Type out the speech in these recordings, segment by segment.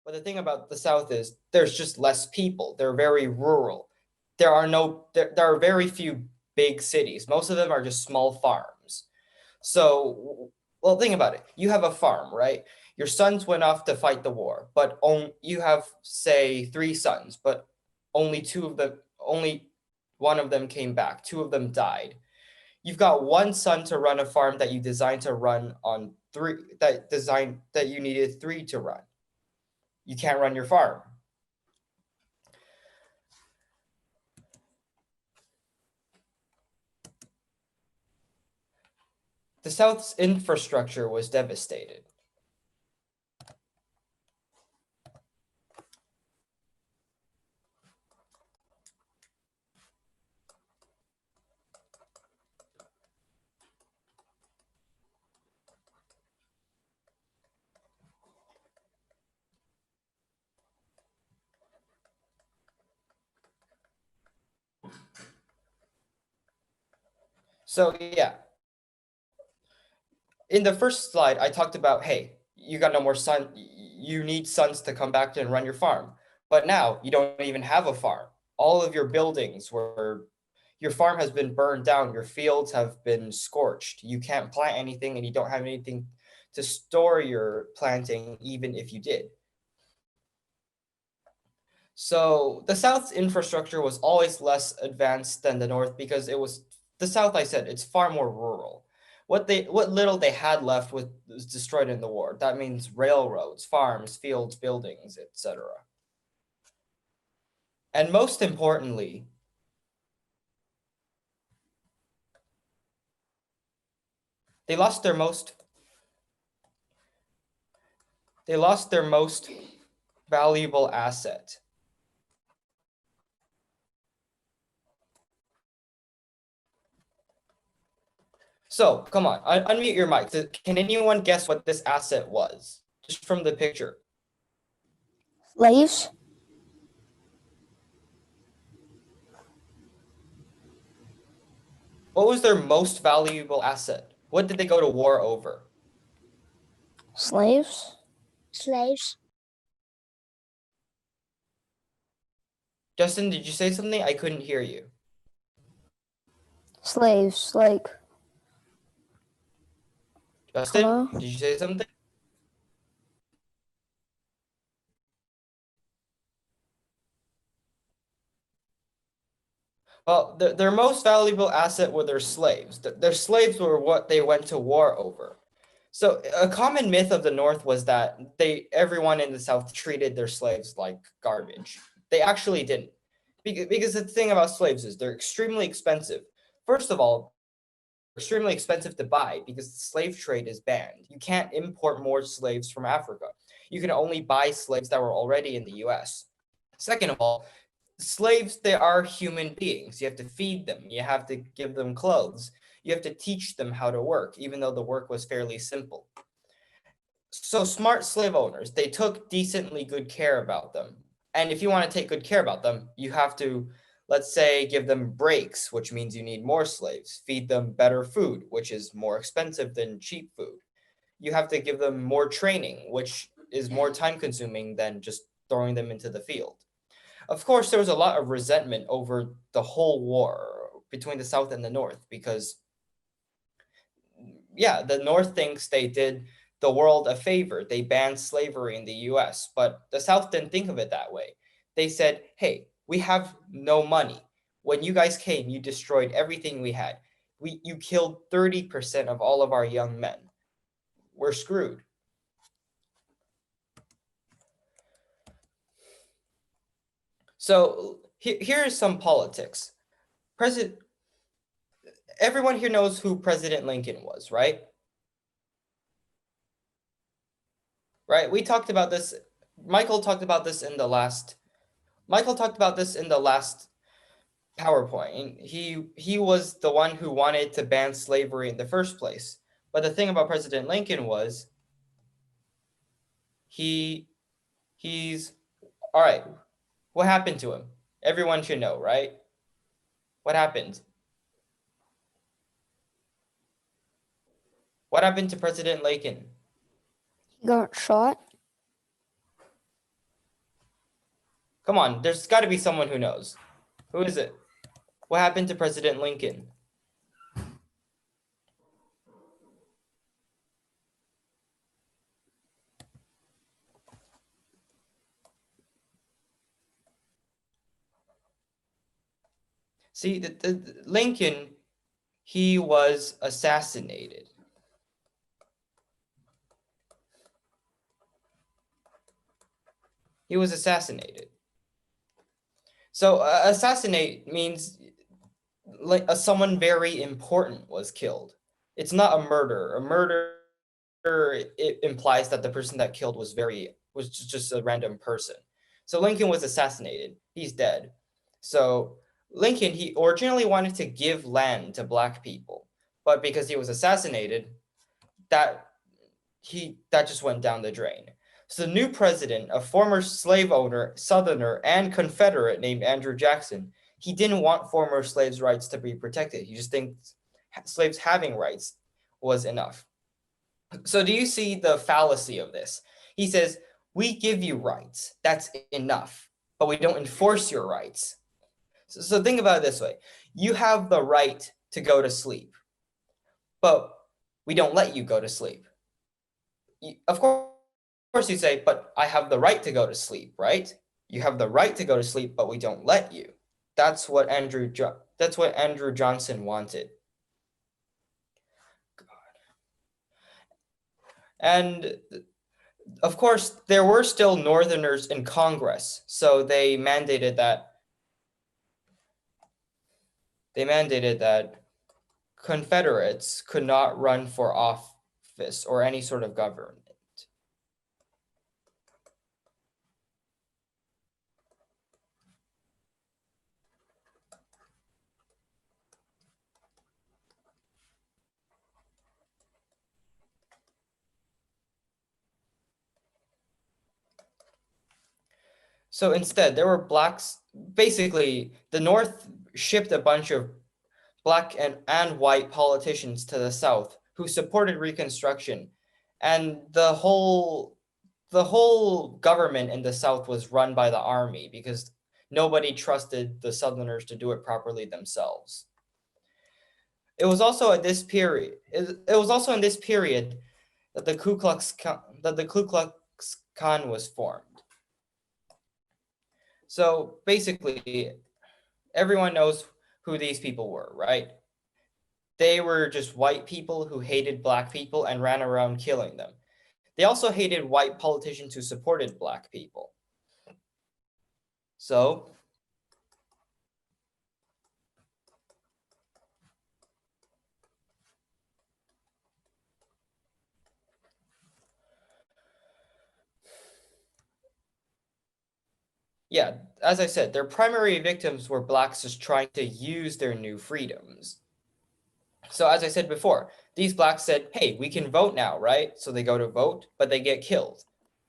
But the thing about the South is there's just less people. They're very rural. There are very few big cities. Most of them are just small farms. So, well, think about it. You have a farm, right? Your sons went off to fight the war, but you have, say, three sons, but only one of them came back. Two of them died. You've got one son to run a farm that you designed to run on that you needed three to run. You can't run your farm. The South's infrastructure was devastated. So yeah, in the first slide, I talked about, hey, you got no more son. You need sons to come back and run your farm. But now you don't even have a farm. All of your buildings your farm has been burned down. Your fields have been scorched. You can't plant anything and you don't have anything to store your planting, even if you did. So the South's infrastructure was always less advanced than the North because the South, I said, it's far more rural. What little they had left was destroyed in the war. That means railroads, farms, fields, buildings, etc. And most importantly, they lost their most valuable asset. So come on, unmute your mic. Can anyone guess what this asset was? Just from the picture. Slaves? What was their most valuable asset? What did they go to war over? Slaves? Slaves. Justin, did you say something? I couldn't hear you. Slaves, like... Justin, Hello? did you say something? Well, their most valuable asset were their slaves. Their slaves were what they went to war over. So a common myth of the North was that everyone in the South treated their slaves like garbage. They actually didn't. Because the thing about slaves is they're extremely expensive. First of all, extremely expensive to buy because the slave trade is banned. You can't import more slaves from Africa. You can only buy slaves that were already in the US. Second of all, slaves, they are human beings. You have to feed them. You have to give them clothes. You have to teach them how to work, even though the work was fairly simple. So smart slave owners, they took decently good care about them. And if you want to take good care about them, you have to, let's say, give them breaks, which means you need more slaves, feed them better food, which is more expensive than cheap food. You have to give them more training, which is more time consuming than just throwing them into the field. Of course, there was a lot of resentment over the whole war between the South and the North because, yeah, the North thinks they did the world a favor. They banned slavery in the US, but the South didn't think of it that way. They said, hey, we have no money. When you guys came, you destroyed everything we had. You killed 30% of all of our young men. We're screwed. So here is some politics. Everyone here knows who President Lincoln was, right? Right? We talked about this. Michael talked about this in the last PowerPoint. He was the one who wanted to ban slavery in the first place. But the thing about President Lincoln was he's all right. What happened to him? Everyone should know, right? What happened? What happened to President Lincoln? He got shot? Come on, there's got to be someone who knows. Who is it? What happened to President Lincoln? See, the Lincoln, he was assassinated. He was assassinated. So assassinate means like someone very important was killed. It's not a murder. A murder, it implies that the person that killed was just a random person. So Lincoln was assassinated. He's dead. So Lincoln, he originally wanted to give land to black people, but because he was assassinated, that that just went down the drain. So the new president, a former slave owner, Southerner, and Confederate named Andrew Jackson, he didn't want former slaves' rights to be protected. He just thinks slaves having rights was enough. So do you see the fallacy of this? He says, we give you rights. That's enough, but we don't enforce your rights. So think about it this way. You have the right to go to sleep, but we don't let you go to sleep. Of course you say, but I have the right to go to sleep, right? You have the right to go to sleep, but we don't let you. That's what Andrew Johnson wanted. And of course, there were still Northerners in Congress, so they mandated that Confederates could not run for office or any sort of government. So instead, there were blacks. Basically, the North shipped a bunch of black and white politicians to the South who supported Reconstruction. And the whole government in the South was run by the army because nobody trusted the Southerners to do it properly themselves. It was also at this period. It was also in this period that the Ku Klux Klan was formed. So basically, everyone knows who these people were, right? They were just white people who hated black people and ran around killing them. They also hated white politicians who supported black people. So yeah, as I said, their primary victims were blacks just trying to use their new freedoms. So as I said before, these blacks said, hey, we can vote now, right? So they go to vote, but they get killed.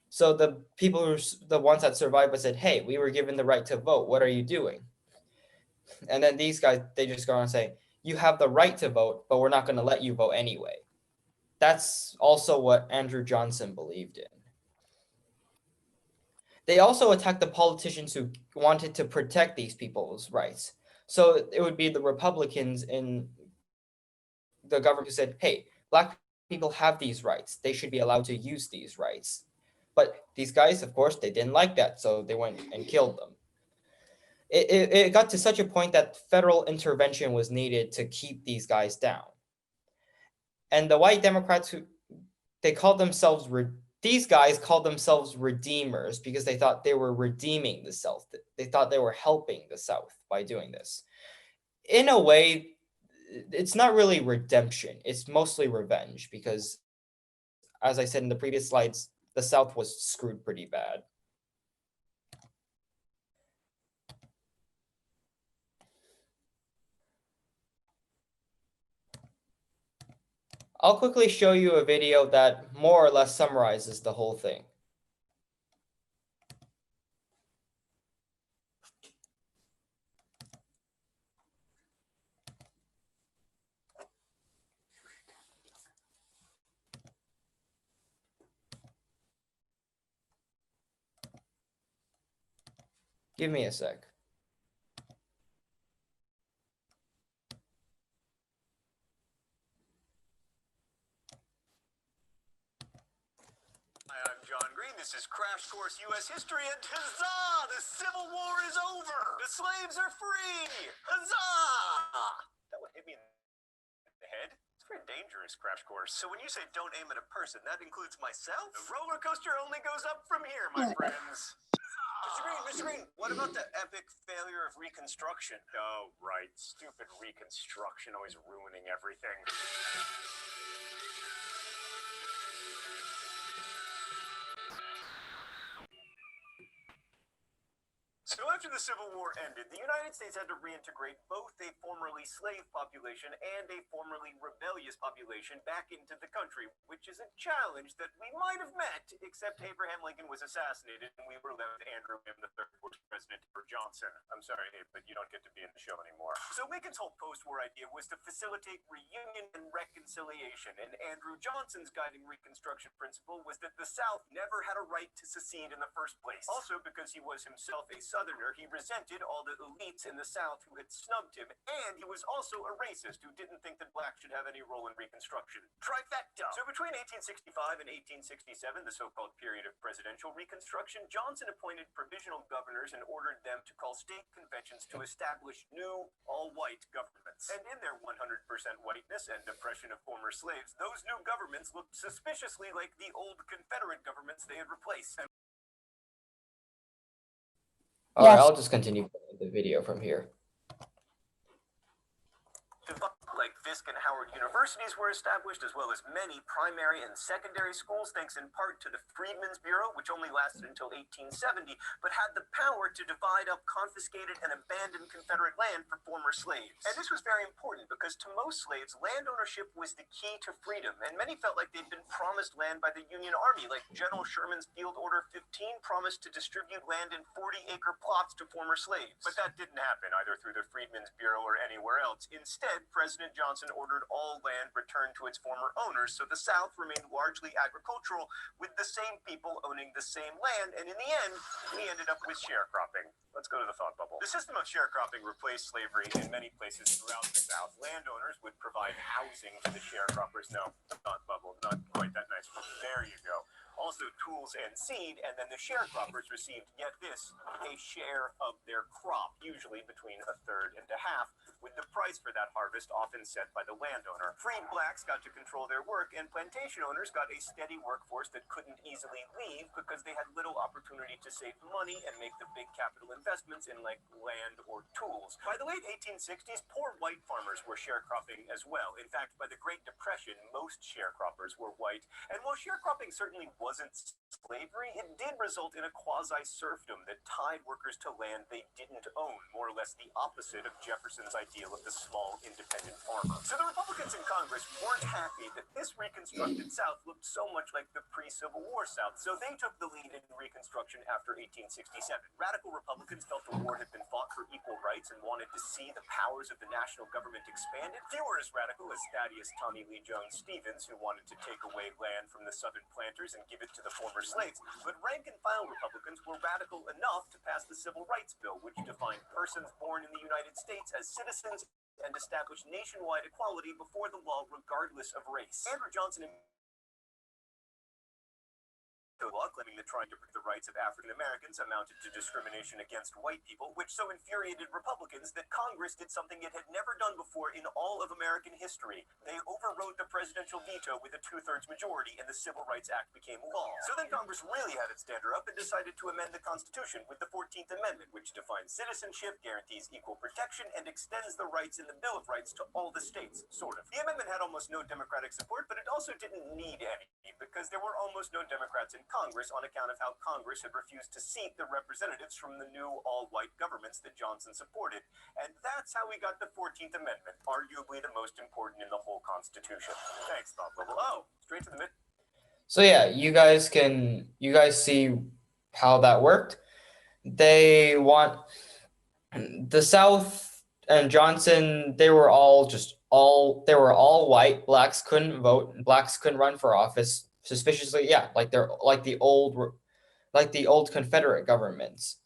So the people who the ones that survived but said, hey, we were given the right to vote. What are you doing? And then these guys, they just go on and say, you have the right to vote, but we're not going to let you vote anyway. That's also what Andrew Johnson believed in. They also attacked the politicians who wanted to protect these people's rights. So it would be the Republicans in the government who said, hey, black people have these rights. They should be allowed to use these rights. But these guys, of course, they didn't like that. So they went and killed them. It got to such a point that federal intervention was needed to keep these guys down. And the white Democrats they called themselves these guys called themselves redeemers because they thought they were redeeming the South. They thought they were helping the South by doing this. In a way, it's not really redemption. It's mostly revenge because, as I said in the previous slides, the South was screwed pretty bad. I'll quickly show you a video that more or less summarizes the whole thing. Give me a sec. Hi, I'm John Green. This is Crash Course U.S. History, and huzzah! The Civil War is over! The slaves are free! Huzzah! That one hit me in the head. It's very dangerous, Crash Course. So when you say don't aim at a person, that includes myself? The roller coaster only goes up from here, my friends. Mr. Green, what about the epic failure of Reconstruction? Oh, right. Stupid Reconstruction always ruining everything. So after the Civil War ended, the United States had to reintegrate both a formerly slave population and a formerly rebellious population back into the country, which is a challenge that we might have met, except Abraham Lincoln was assassinated and we were left Andrew III Bush President for Johnson. I'm sorry, Abe, but you don't get to be in the show anymore. So Lincoln's whole post-war idea was to facilitate reunion and reconciliation, and Andrew Johnson's guiding Reconstruction principle was that the South never had a right to secede in the first place. Also, because he was himself a Southerner, he resented all the elites in the South who had snubbed him, and he was also a racist who didn't think that blacks should have any role in Reconstruction. Trifecta! So between 1865 and 1867, the so-called period of presidential Reconstruction, Johnson appointed provisional governors and ordered them to call state conventions to establish new, all-white governments. And in their 100% whiteness and oppression of former slaves, those new governments looked suspiciously like the old Confederate governments they had replaced. All right, Yes. I'll just continue the video from here. Like Fisk and Howard universities were established, as well as many primary and secondary schools, thanks in part to the Freedmen's Bureau, which only lasted until 1870, but had the power to divide up confiscated and abandoned Confederate land for former slaves. And this was very important because to most slaves, land ownership was the key to freedom, and many felt like they'd been promised land by the Union Army, like General Sherman's Field Order 15 promised to distribute land in 40-acre plots to former slaves. But that didn't happen, either through the Freedmen's Bureau or anywhere else. Instead, President Johnson ordered all land returned to its former owners, so the South remained largely agricultural, with the same people owning the same land, and in the end, we ended up with sharecropping. Let's go to the thought bubble. The system of sharecropping replaced slavery in many places throughout the South. Landowners would provide housing to the sharecroppers. No, thought bubble, not quite that nice. There you go. Also tools and seed, and then the sharecroppers received, get this, a share of their crop, usually between a third and a half, with the price for that harvest often set by the landowner. Freed blacks got to control their work, and plantation owners got a steady workforce that couldn't easily leave because they had little opportunity to save money and make the big capital investments in like land or tools. By the late 1860s, poor white farmers were sharecropping as well. In fact, by the Great Depression, most sharecroppers were white, and while sharecropping certainly wasn't slavery, it did result in a quasi-serfdom that tied workers to land they didn't own, more or less the opposite of Jefferson's ideal of the small, independent farmer. So the Republicans in Congress weren't happy that this reconstructed South looked so much like the pre-Civil War South, so they took the lead in Reconstruction after 1867. Radical Republicans felt the war had been fought for equal rights and wanted to see the powers of the national government expanded. Few were as radical as Thaddeus Tommy Lee Jones Stevens, who wanted to take away land from the Southern planters and give it to the former slaves, but rank-and-file Republicans were radical enough to pass the Civil Rights Bill, which defined persons born in the United States as citizens and established nationwide equality before the law regardless of race. Andrew Johnson law claiming that trying to protect the rights of African Americans amounted to discrimination against white people, which so infuriated Republicans that Congress did something it had never done before in all of American history. They overrode the presidential veto with a 2/3 majority, and the Civil Rights Act became law. So then Congress really had its dander up and decided to amend the Constitution with the 14th Amendment, which defines citizenship, guarantees equal protection, and extends the rights in the Bill of Rights to all the states, sort of. The amendment had almost no Democratic support, but it also didn't need any, because there were almost no Democrats in Congress on account of how Congress had refused to seat the representatives from the new all-white governments that Johnson supported. And that's how we got the 14th Amendment, arguably the most important in the whole Constitution. Thanks, Thought Bubble. Oh, straight to the mid. So yeah, you guys see how that worked. They want the South and Johnson, they were all white. Blacks couldn't vote. Blacks couldn't run for office. Suspiciously, yeah, like the old Confederate governments.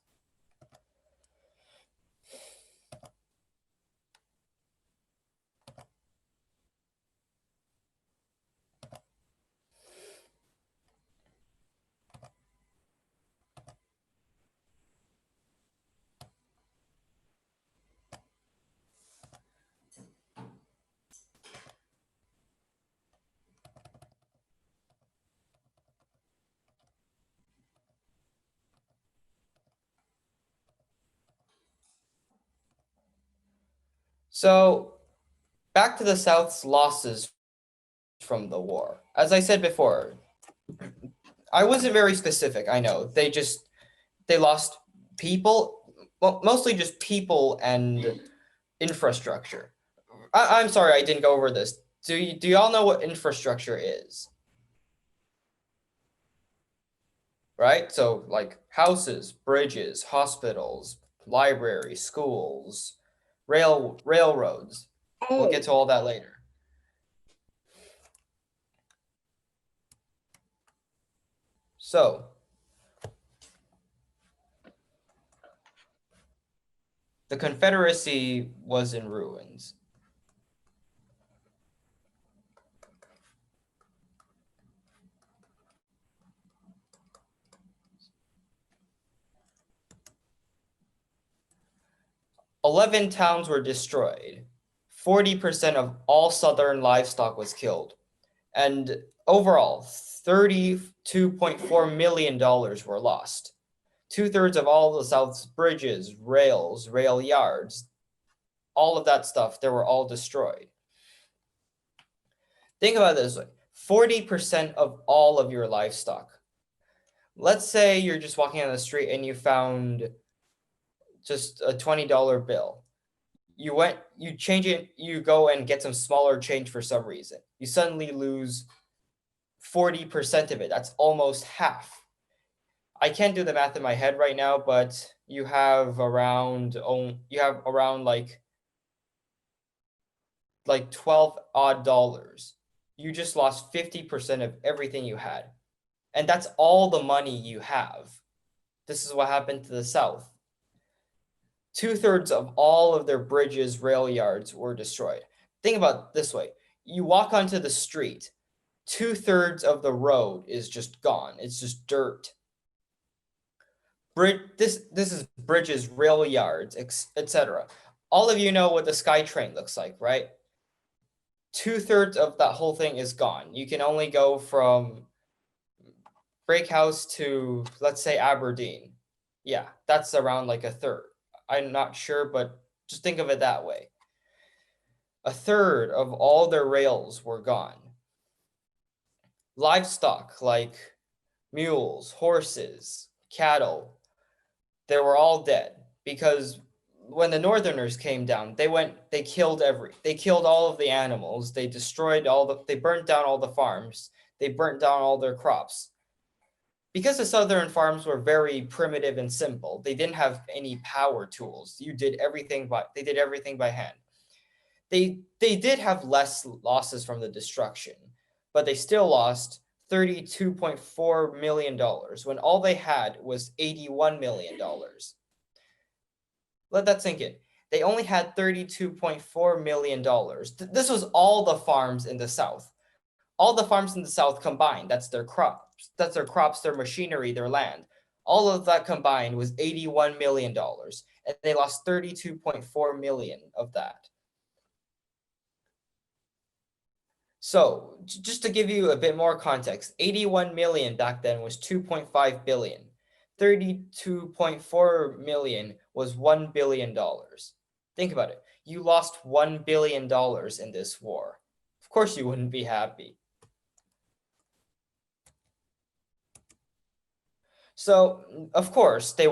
So back to the South's losses from the war. As I said before, I wasn't very specific. I know they lost people, well, mostly just people and infrastructure. I'm sorry, I didn't go over this. Do y'all know what infrastructure is? Right? So like houses, bridges, hospitals, libraries, schools, railroads. We'll get to all that later. So the Confederacy was in ruins. "11 towns were destroyed. 40% of all Southern livestock was killed. And overall, $32.4 million were lost. 2/3 of all the South's bridges, rails, rail yards, all of that stuff, they were all destroyed. Think about it this way, 40% of all of your livestock. Let's say you're just walking on the street and you found just a $20 bill. You change it, you go and get some smaller change for some reason. You suddenly lose 40% of it. That's almost half. I can't do the math in my head right now, but you have around like 12 odd dollars. You just lost 50% of everything you had. And that's all the money you have. This is what happened to the South. 2/3 of all of their bridges, rail yards were destroyed. Think about it this way. You walk onto the street, 2/3 of the road is just gone. It's just dirt. This is bridges, rail yards, etc. All of you know what the SkyTrain looks like, right? 2/3 of that whole thing is gone. You can only go from Breakhouse to, let's say, Aberdeen. Yeah, that's around like a third. I'm not sure, but just think of it that way. 1/3 of all their rails were gone. Livestock like mules, horses, cattle, they were all dead because when the Northerners came down, they killed all of the animals, they burnt down all the farms, they burnt down all their crops. Because the Southern farms were very primitive and simple, they didn't have any power tools. They did everything by hand. They did have less losses from the destruction, but they still lost $32.4 million when all they had was $81 million. Let that sink in. They only had $32.4 million. This was all the farms in the South. All the farms in the South combined, that's their crops, their machinery, their land. All of that combined was $81 million, and they lost 32.4 million of that. So just to give you a bit more context, 81 million back then was 2.5 billion. 32.4 million was $1 billion. Think about it. You lost $1 billion in this war. Of course you wouldn't be happy. So, of course, the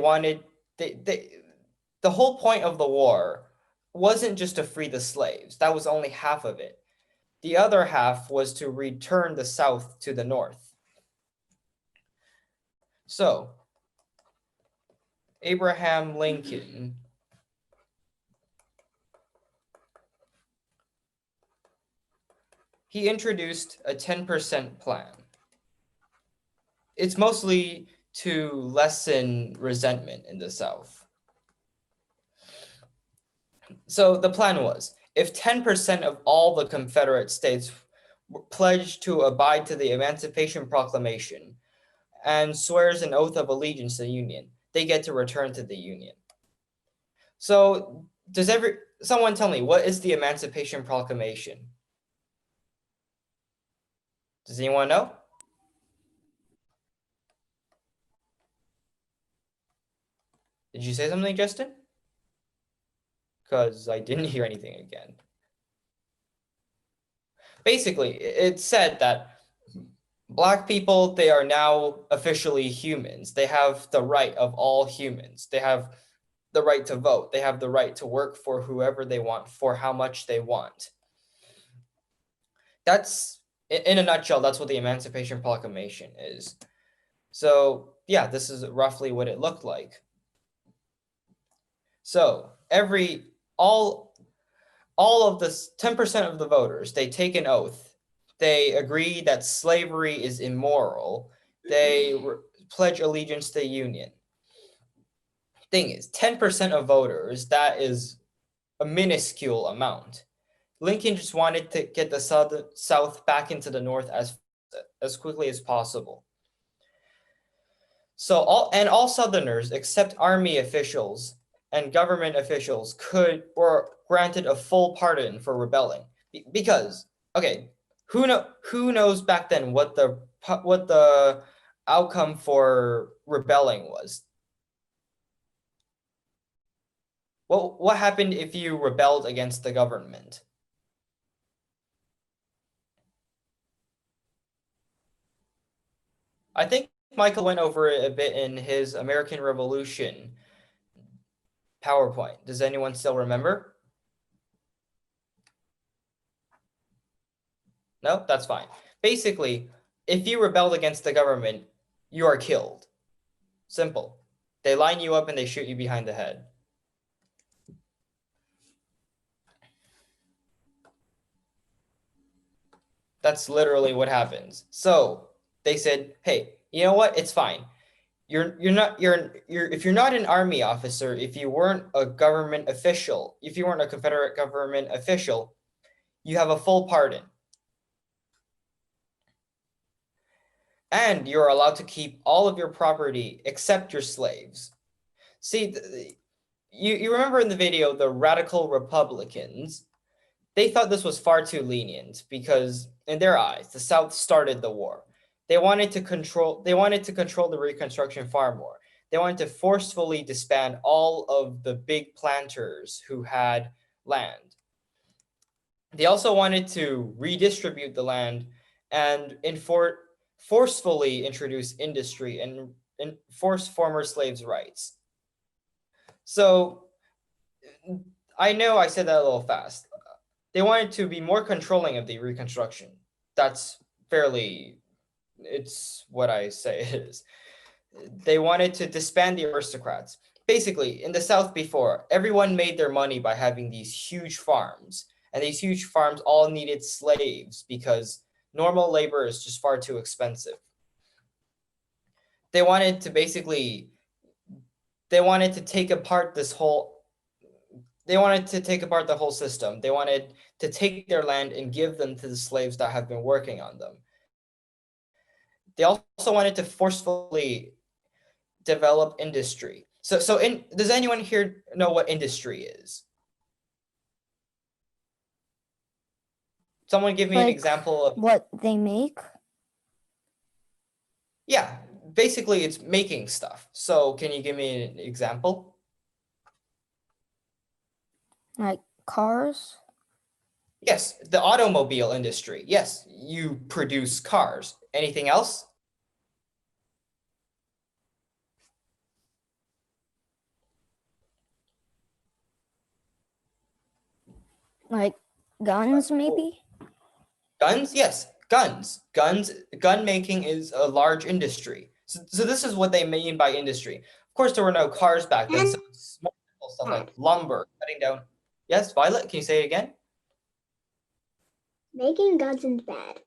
whole point of the war wasn't just to free the slaves. That was only half of it. The other half was to return the South to the North. So, Abraham Lincoln he introduced a 10% plan. It's mostly to lessen resentment in the South. So the plan was, if 10% of all the Confederate states pledged to abide to the Emancipation Proclamation and swears an oath of allegiance to the Union, they get to return to the Union. So someone tell me, what is the Emancipation Proclamation? Does anyone know? Did you say something, Justin? because I didn't hear anything again. Basically, it said that Black people, they are now officially humans. They have the right of all humans. They have the right to vote. They have the right to work for whoever they want for how much they want. That's, in a nutshell, that's what the Emancipation Proclamation is. So yeah, this is roughly what it looked like. So all of this 10% of the voters, they take an oath. They agree that slavery is immoral. They pledge allegiance to the Union. Thing is, 10% of voters, that is a minuscule amount. Lincoln just wanted to get the South back into the North as quickly as possible. So all Southerners, except Army officials and government officials, were granted a full pardon for rebelling. Because, okay, who knows back then what the outcome for rebelling was? What happened if you rebelled against the government? I think Michael went over it a bit in his American Revolution PowerPoint. Does anyone still remember? No, that's fine. Basically, if you rebelled against the government, you are killed. Simple. They line you up and they shoot you behind the head. That's literally what happens. So they said, hey, you know what? It's fine. If you're not an army officer, if you weren't a government official, if you weren't a Confederate government official, you have a full pardon. And you're allowed to keep all of your property except your slaves. See, you remember in the video, the radical Republicans, they thought this was far too lenient because in their eyes, the South started the war. They wanted to control the Reconstruction far more. They wanted to forcefully disband all of the big planters who had land. They also wanted to redistribute the land and forcefully introduce industry and enforce former slaves' rights. So I know I said that a little fast. They wanted to be more controlling of the Reconstruction. That's it's what I say it is. They wanted to disband the aristocrats. Basically, in the South before, everyone made their money by having these huge farms. And these huge farms all needed slaves because normal labor is just far too expensive. They wanted to take apart the whole system. They wanted to take their land and give them to the slaves that have been working on them. They also wanted to forcefully develop industry. Does anyone here know what industry is? Someone give me an example of what they make. Yeah, basically it's making stuff. So can you give me an example? Like cars? Yes, the automobile industry. Yes, you produce cars. Anything else? Like guns, maybe? Guns? Yes, guns. Gun making is a large industry. So this is what they mean by industry. Of course, there were no cars back then, so it's small stuff like lumber, cutting down. Yes, Violet, can you say it again? Making guns is bad.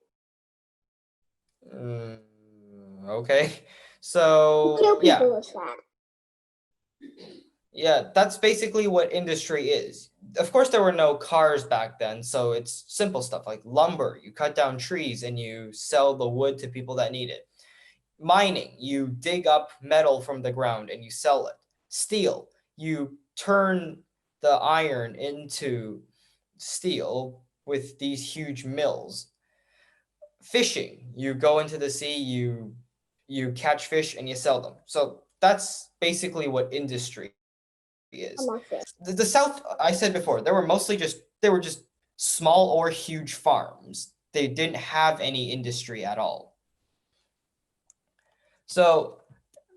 Okay, so Kill people yeah. with that. Yeah, that's basically what industry is. Of course, there were no cars back then, so it's simple stuff like lumber. You cut down trees and you sell the wood to people that need it. Mining, you dig up metal from the ground and you sell it. Steel, you turn the iron into steel with these huge mills. Fishing, you go into the sea, you catch fish and you sell them. So that's basically what industry is. The South, I said before, they were just small or huge farms. They didn't have any industry at all. So,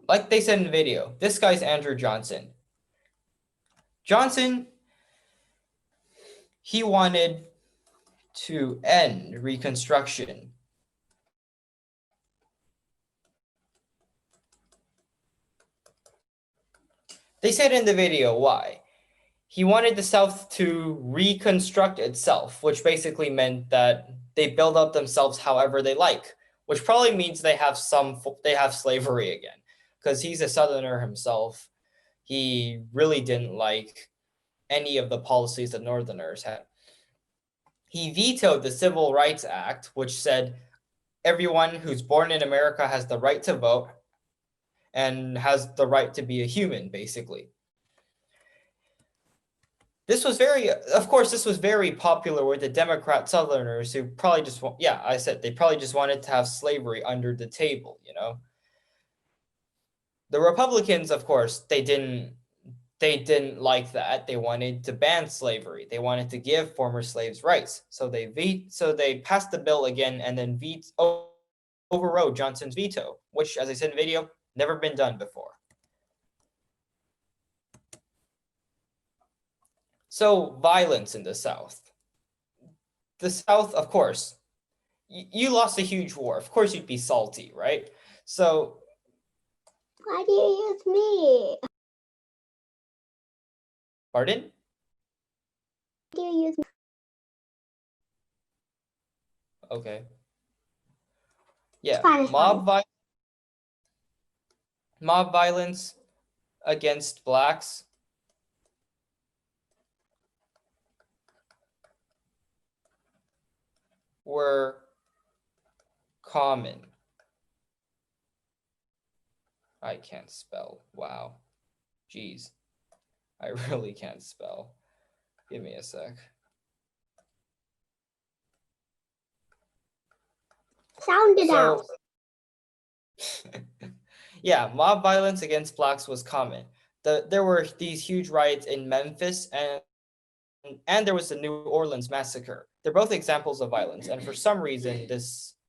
like they said in the video, this guy's Andrew Johnson. Johnson, he wanted to end Reconstruction. They said in the video why. He wanted the South to reconstruct itself, which basically meant that they build up themselves however they like, which probably means they have slavery again, because he's a Southerner himself. He really didn't like any of the policies that Northerners had. He vetoed the Civil Rights Act, which said everyone who's born in America has the right to vote and has the right to be a human, basically. This was very popular with the Democrat Southerners who probably just they probably just wanted to have slavery under the table, you know. The Republicans, of course, they didn't like that. They wanted to ban slavery. They wanted to give former slaves rights. So they passed the bill again and then overrode Johnson's veto, which, as I said in the video, never been done before. So violence in the South. The South, of course, you lost a huge war. Of course, you'd be salty, right? So why do you use me? Pardon? Why do you use me? Okay. Yeah, Spanish mob violence against blacks. Were common. I can't spell. Wow. Jeez. I really can't spell. Give me a sec. Sound it out. Yeah, mob violence against blacks was common. There were these huge riots in Memphis and there was the New Orleans massacre. They're both examples of violence, and for some reason,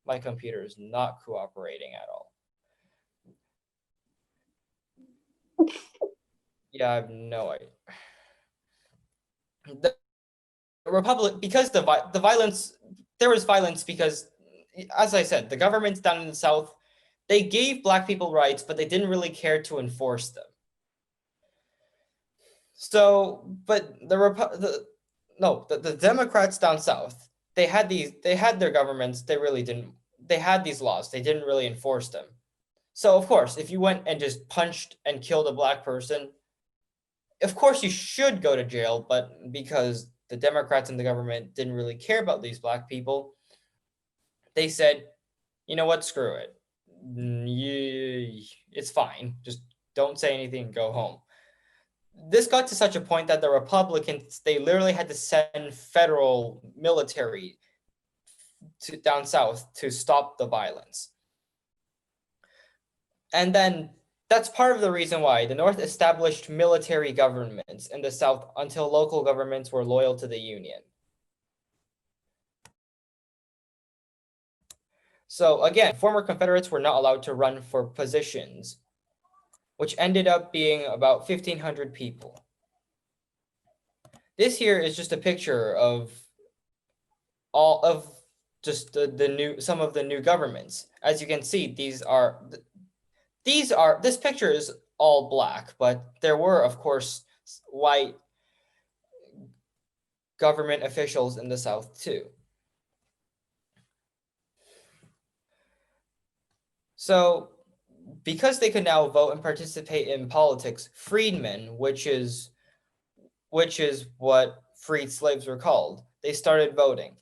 my computer is not cooperating at all. Yeah, I have no idea. The Republic, because the violence, there was violence because, as I said, the governments down in the South, they gave black people rights, but they didn't really care to enforce them. So, but the Democrats down South, they had their governments, they had these laws, they didn't really enforce them. So of course, if you went and just punched and killed a black person, of course you should go to jail, but because the Democrats and the government didn't really care about these black people, they said, you know what, screw it. It's fine. Just don't say anything and go home. This got to such a point that the Republicans, they literally had to send federal military down South to stop the violence. And then that's part of the reason why the North established military governments in the South until local governments were loyal to the Union. So again, former Confederates were not allowed to run for positions, which ended up being about 1,500 people. This here is just a picture of all of just some of the new governments. As you can see, this picture is all black, but there were, of course, white government officials in the South too. So, because they could now vote and participate in politics, freedmen, which is what freed slaves were called, they started voting.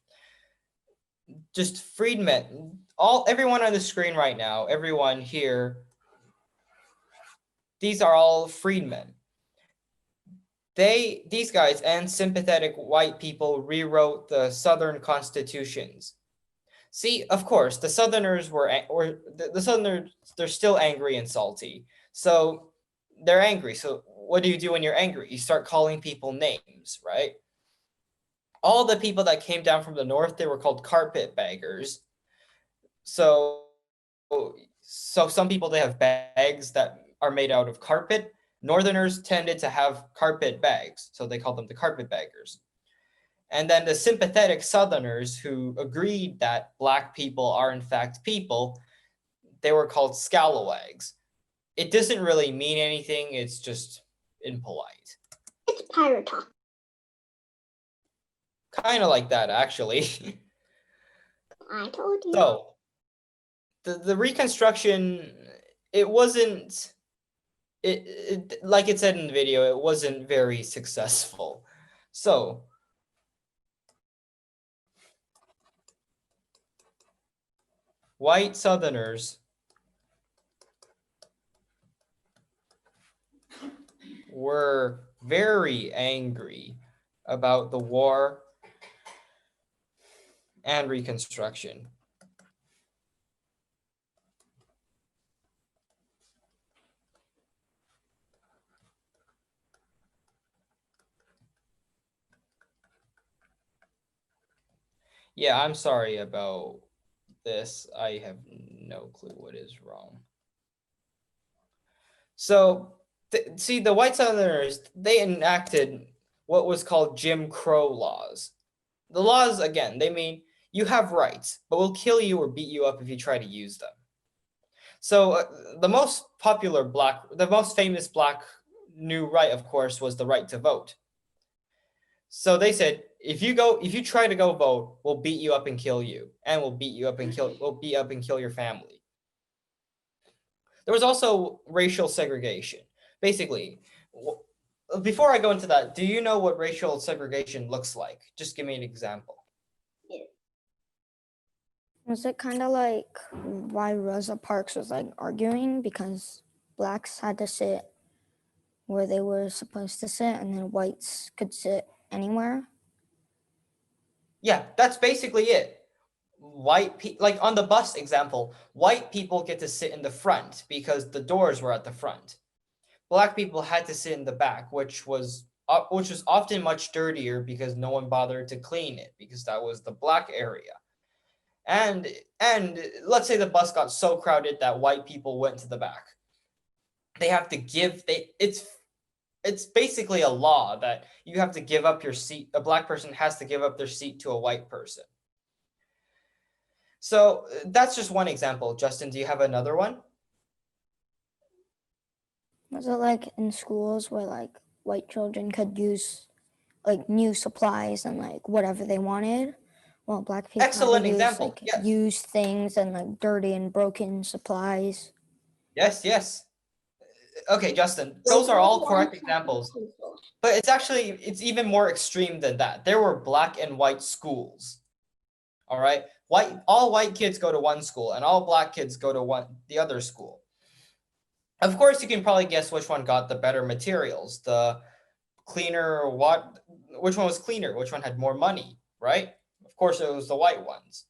Just freedmen, everyone on the screen right now, everyone here, these are all freedmen. These guys and sympathetic white people rewrote the Southern constitutions. See, of course, the Southerners the Southerners, they're still angry and salty. So they're angry. So what do you do when you're angry? You start calling people names, right? All the people that came down from the north, they were called carpetbaggers. So some people, they have bags that are made out of carpet. Northerners tended to have carpet bags, so they called them the carpetbaggers. And then the sympathetic Southerners who agreed that Black people are in fact people, they were called scalawags. It doesn't really mean anything, it's just impolite. It's pirate talk. Kind of like that, actually. I told you. So, the Reconstruction, it wasn't, like it said in the video, it wasn't very successful. So, white Southerners were very angry about the war and Reconstruction. Yeah, I'm sorry about this. I have no clue what is wrong. So, see, the white Southerners, they enacted what was called Jim Crow laws. The laws, again, they mean you have rights, but we'll kill you or beat you up if you try to use them. So the most famous Black new right, of course, was the right to vote. So they said, if you try to go vote, we'll beat you up and kill you, and we'll beat up and kill your family. There was also racial segregation. Basically, before I go into that, do you know what racial segregation looks like? Just give me an example. Was it kind of like why Rosa Parks was like arguing because Blacks had to sit where they were supposed to sit and then whites could sit anywhere? Yeah, that's basically it. Like on the bus example, white people get to sit in the front because the doors were at the front. Black people had to sit in the back, which was often much dirtier because no one bothered to clean it because that was the Black area. And let's say the bus got so crowded that white people went to the back. It's basically a law that you have to give up your seat. A Black person has to give up their seat to a white person. So that's just one example. Justin, do you have another one? Was it like in schools where like white children could use like new supplies and like whatever they wanted? Well, Black people Excellent had to example. use like Yes. used things and like dirty and broken supplies. Yes. Okay, Justin, those are all correct examples. But it's even more extreme than that. There were Black and white schools. All right. All white kids go to one school and all Black kids go to the other school. Of course, you can probably guess which one got the better materials, the cleaner or which one was cleaner, which one had more money, right? Of course, it was the white ones.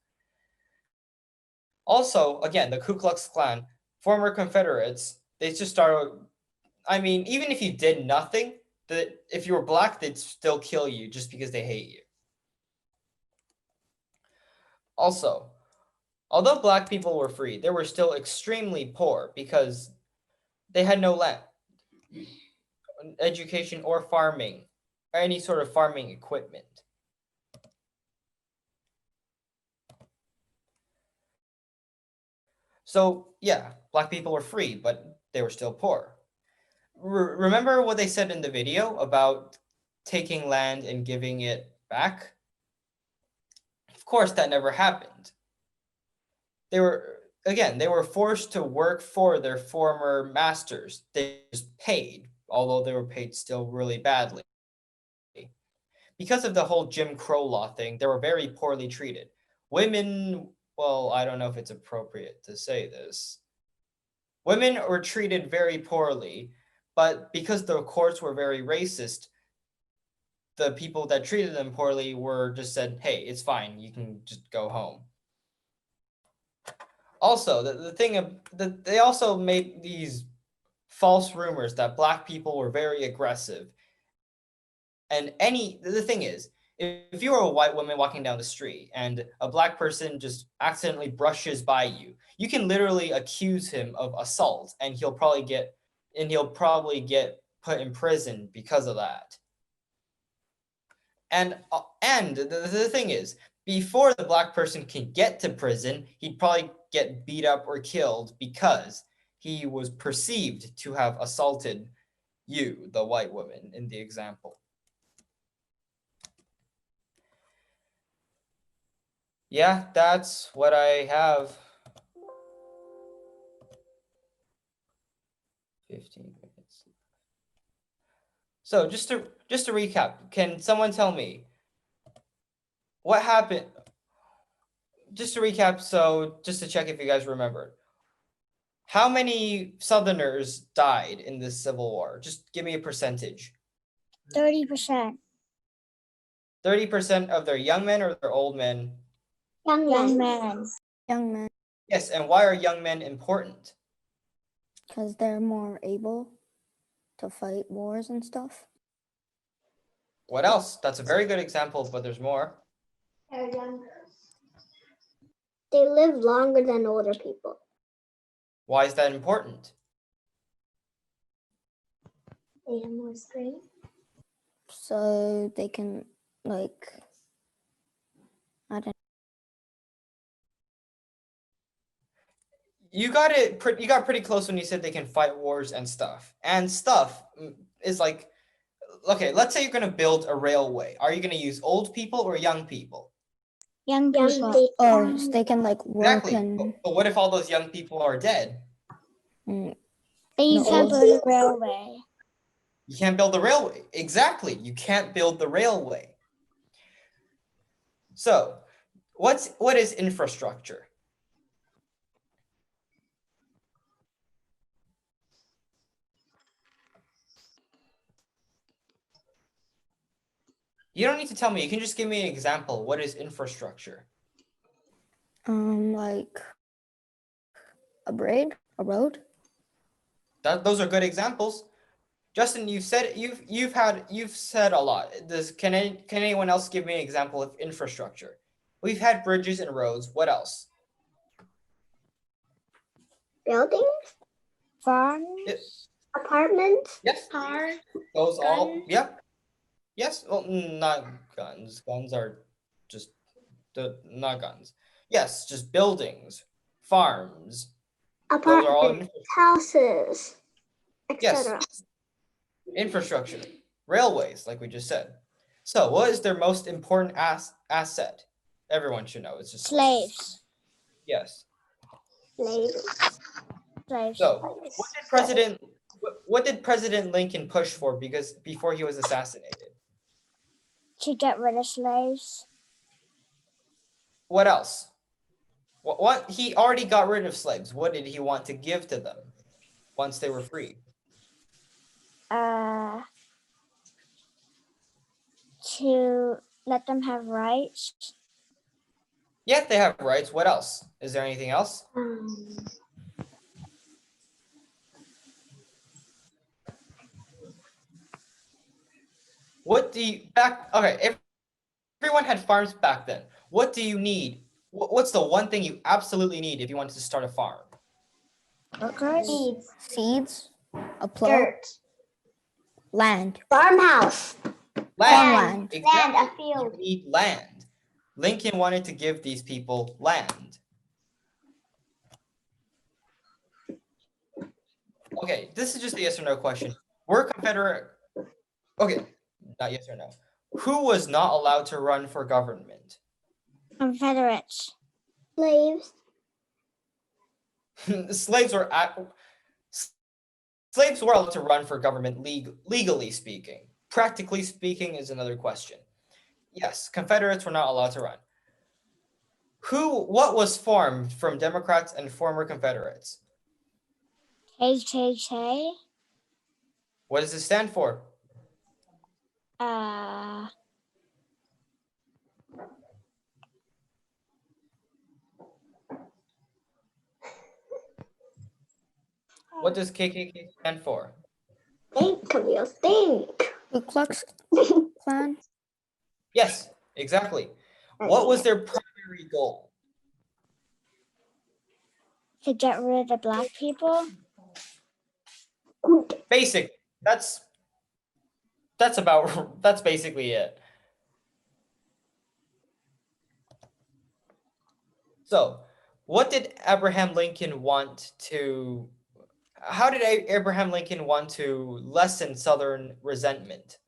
Also, again, the Ku Klux Klan, former Confederates, they just started, I mean, even if you did nothing, if you were Black, they'd still kill you just because they hate you. Also, although Black people were free, they were still extremely poor because they had no land, education, or farming, or any sort of farming equipment. So yeah, Black people were free, but they were still poor. Remember what they said in the video about taking land and giving it back? Of course, that never happened. They were forced to work for their former masters. They just paid, although they were paid still really badly. Because of the whole Jim Crow law thing, they were very poorly treated. Women, well, I don't know if it's appropriate to say this. Women were treated very poorly, but because the courts were very racist, the people that treated them poorly were just said, hey, it's fine, you can just go home. Also, they also made these false rumors that Black people were very aggressive. And the thing is, if you are a white woman walking down the street and a Black person just accidentally brushes by you, you can literally accuse him of assault, and he'll probably get put in prison because of that. And the thing is, before the Black person can get to prison, he'd probably get beat up or killed because he was perceived to have assaulted you, the white woman, in the example. Yeah, that's what I have. 15 minutes. So just to recap, can someone tell me what happened? Just to recap, so just to check if you guys remember. How many Southerners died in this Civil War? Just give me a percentage. 30%. 30% of their young men or their old men? Young men. Young men, Yes, and why are young men important? because they're more able to fight wars and stuff. What else? That's a very good example, but there's more. They're younger. They live longer than older people. Why is that important? They have more strength. So they can, like, I don't You got pretty close when you said they can fight wars and stuff. And stuff is like, okay, let's say you're going to build a railway. Are you going to use old people or young people? Young people. Oh, so they can like work Exactly. and But what if all those young people are dead? mm, They No, can't old build a railway. You can't build the railway. Exactly. You can't build the railway. So, what is infrastructure? You don't need to tell me. You can just give me an example. What is infrastructure? like a road. Those are good examples. Justin, you've said a lot. Can anyone else give me an example of infrastructure? We've had bridges and roads. What else? Buildings. Farms. Apartments. Yes. Cars. Those all. Guns. Yep. Yes. Well, not guns. Guns are just not guns. Yes, just buildings, farms. Those are all Apartments. Houses. yes, Etc. infrastructure, railways, like we just said. So, what is their most important asset? Everyone should know. It's just Slaves. yes. Slaves. Slaves. So, what did President Lincoln push for before he was assassinated? To get rid of slaves. What else? What he already got rid of slaves. What did he want to give to them once they were free? To let them have rights. Yeah, they have rights. What else? Is there anything else? Okay, everyone had farms back then. What do you need? What's the one thing you absolutely need if you wanted to start a farm? Seeds, a plow, Dirt. land, Farmhouse. farmland. Exactly. Land, a field. You need land. Lincoln wanted to give these people land. Okay, this is just a yes or no question. Were Confederate... Okay, not yes or no. Who was not allowed to run for government? Confederates. Slaves. Slaves were allowed to run for government legally speaking. Practically speaking is another question. Yes, Confederates were not allowed to run. What was formed from Democrats and former Confederates? Hey. What does it stand for? What does KKK stand for? Think, Camille, think. Ku Klux Klan. Yes, exactly. What was their primary goal? To get rid of black people? Good. Basic. That's about that's basically it. So, what did Abraham Lincoln want to how did Abraham Lincoln want to lessen Southern resentment?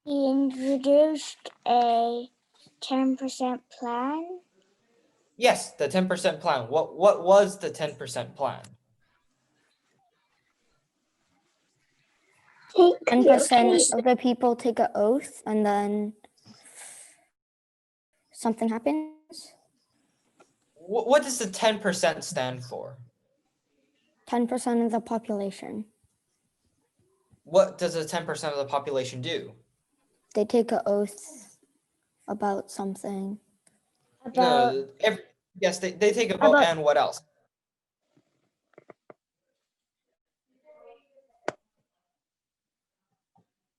He introduced a 10% plan. Yes, the 10% plan. What was the 10% plan? Think, Camille, 10% think. of the people take an oath and then something happens. What does the 10% stand for? 10% of the population. What does the 10% of the population do? They take an oath about something. About No, yes, they take a vote, About- and what else?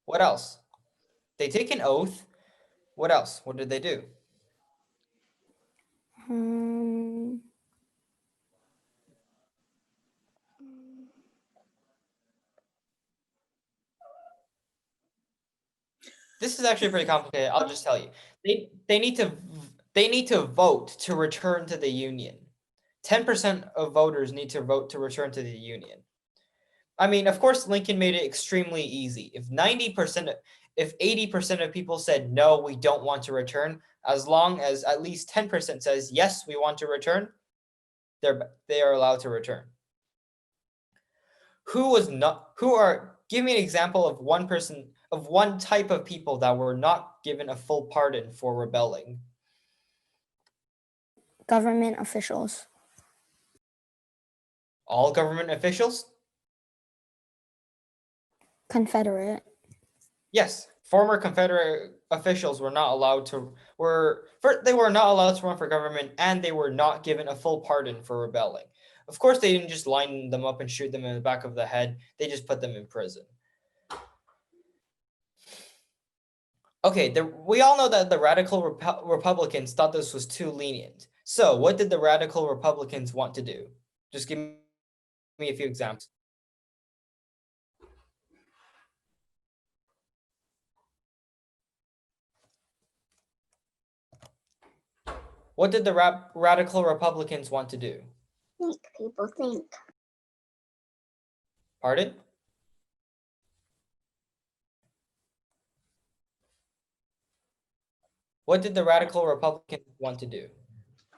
What else? They take an oath. What else? What did they do? Um, This is actually pretty complicated. I'll just tell you. They need to vote to return to the Union. 10% of voters need to vote to return to the Union. I mean, of course, Lincoln made it extremely easy. If 80% of people said no, we don't want to return, as long as at least 10% says yes, we want to return, they are allowed to return. Give me an example of one type of people that were not given a full pardon for rebelling. government officials. All government officials? Confederate. Yes, former Confederate officials were not allowed to they were not allowed to run for government, and they were not given a full pardon for rebelling. Of course, they didn't just line them up and shoot them in the back of the head. They just put them in prison. Okay, we all know that the radical Republicans thought this was too lenient. So what did the radical Republicans want to do? Just give me a few examples. What did the radical Republicans want to do? Think, people, think. Pardon? What did the radical Republicans want to do?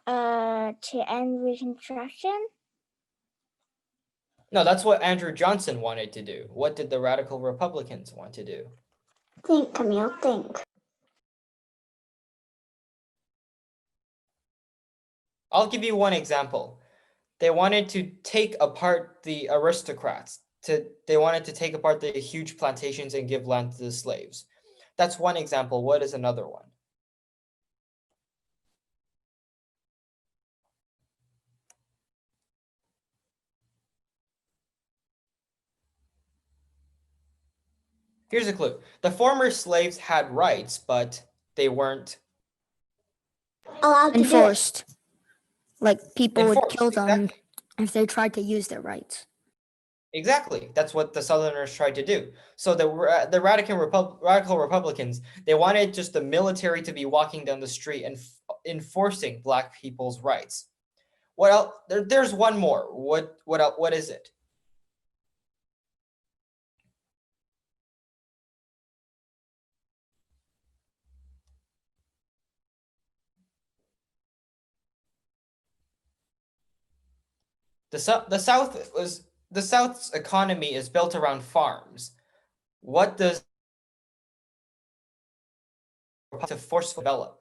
to end Reconstruction. No, that's what Andrew Johnson wanted to do. What did the radical Republicans want to do? Think, Camille, think. I'll give you one example. They wanted to take apart the aristocrats. They wanted to take apart the huge plantations and give land to the slaves. That's one example. What is another one? Here's a clue. The former slaves had rights, but they weren't Allowed to do it. Enforced. Like people would enforced. kill them Exactly. if they tried to use their rights. Exactly. That's what the Southerners tried to do. So the radical Republicans, they wanted just the military to be walking down the street and enforcing Black people's rights. What else? There's one more. What is it? The South's economy is built around farms. What does to forcefully develop?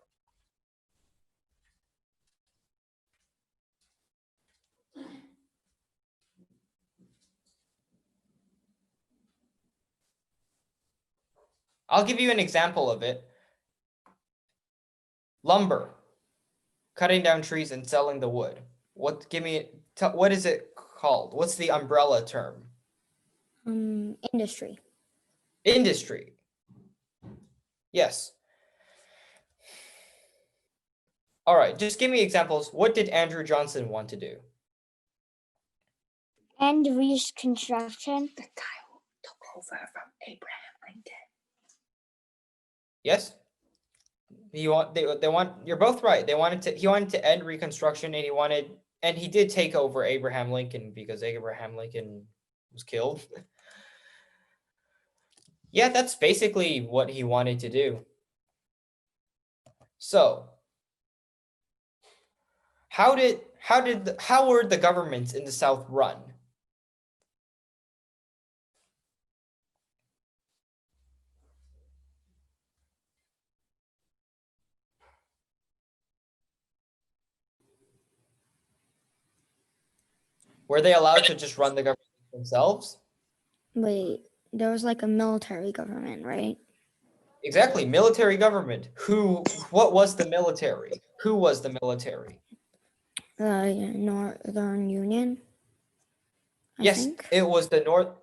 I'll give you an example of it. Lumber, cutting down trees and selling the wood. What is it called? What's the umbrella term? Industry. Industry. Yes. All right, just give me examples. What did Andrew Johnson want to do? And Reconstruction. The title took over from Abraham Lincoln. Yes. They want, you're both right. He wanted to end Reconstruction, and he did take over Abraham Lincoln because Abraham Lincoln was killed. Yeah, that's basically what he wanted to do. So, how were the governments in the South run? Were they allowed to just run the government themselves? Wait, there was like a military government, right? Exactly, military government. What was the military? Who was the military? The Northern Union. I Yes, think. it was the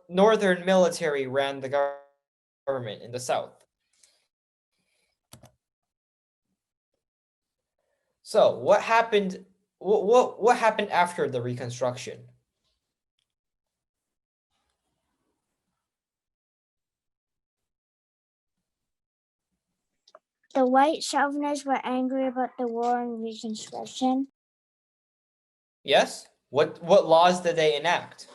Northern military ran the government in the South. So what happened? What happened after the Reconstruction? The white Southerners were angry about the war and Reconstruction. Yes. What laws did they enact?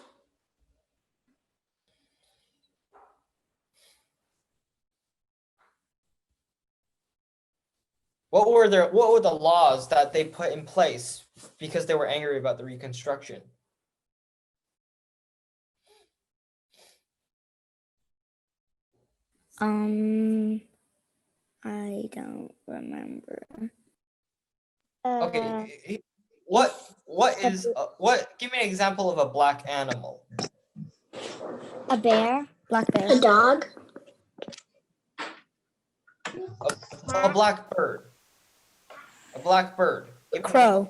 What were the laws that they put in place because they were angry about the Reconstruction? I don't remember. Okay. Give me an example of a black animal. A bear. Black A bear. dog. A black bird. A black bird. Give me Crow.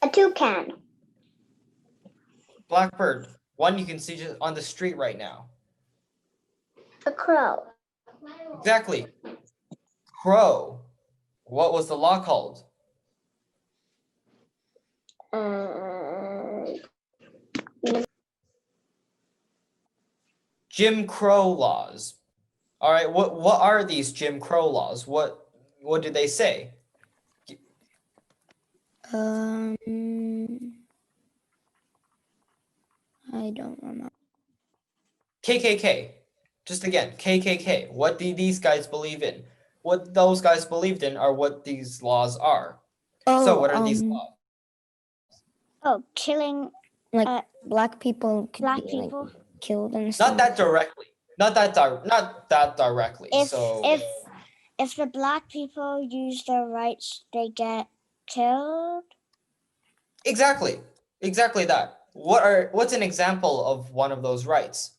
A toucan. Black bird. One you can see just on the street right now. A crow. Exactly. Crow. What was the law called? Jim Crow laws. All right. What are these Jim Crow laws? What do they say? I don't remember. KKK. Just again, KKK. What do these guys believe in? What those guys believed in are what these laws are. So what are these laws? Oh, killing Black people could black be people. like killed and stuff. Not that directly. Not that directly. If So if the black people use their rights, they get killed. exactly that. What's an example of one of those rights?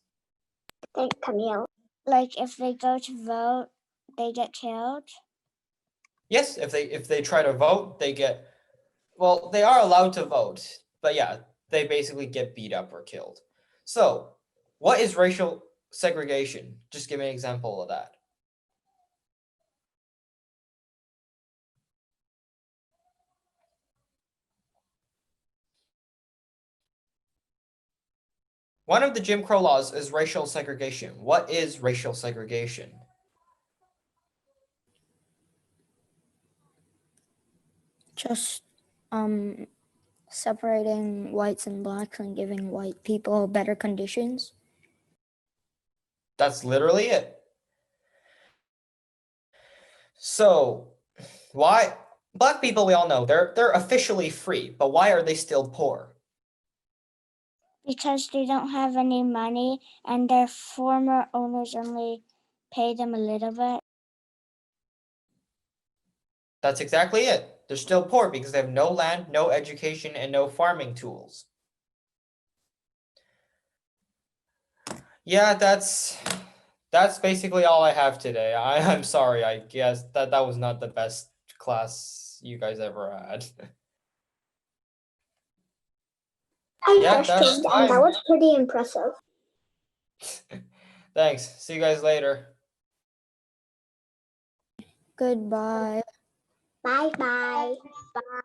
Thank Camille. Like if they go to vote, they get killed. Yes, if they try to vote, they are allowed to vote, but yeah, they basically get beat up or killed. So, what is racial segregation? Just give me an example of that. One of the Jim Crow laws is racial segregation. What is racial segregation? Just separating whites and blacks and giving white people better conditions. That's literally it. So, why black people, we all know they're officially free, but why are they still poor? Because they don't have any money and their former owners only pay them a little bit. That's exactly it. They're still poor because they have no land, no education, and no farming tools. Yeah, that's basically all I have today. I'm sorry. I guess that was not the best class you guys ever had. I Yeah, trust that's him, and time. that was pretty impressive. Thanks. See you guys later. Goodbye. Bye bye. Bye.